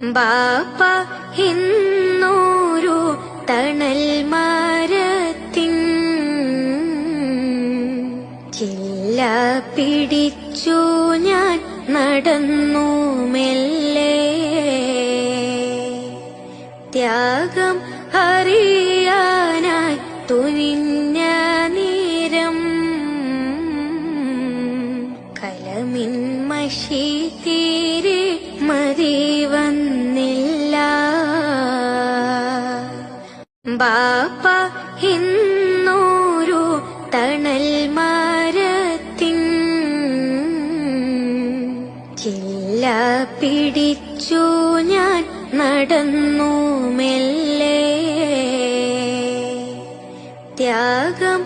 ബാപ്പ എന്നോരു തണൽ മരത്തിൻ ചില്ല പിടിച്ചു ഞാൻ നടന്നു മെല്ലെ. ത്യാഗം അറിയാനായി തുനിഞ്ഞ നേരം കലമിൻ മഷി തീരെ മതി വന്നില്ല. ബാപ്പ എന്നോരു തണൽ മരത്തിൻ ചില്ല പിടിച്ചു ഞാൻ നടന്നു മെല്ലെ. ത്യാഗം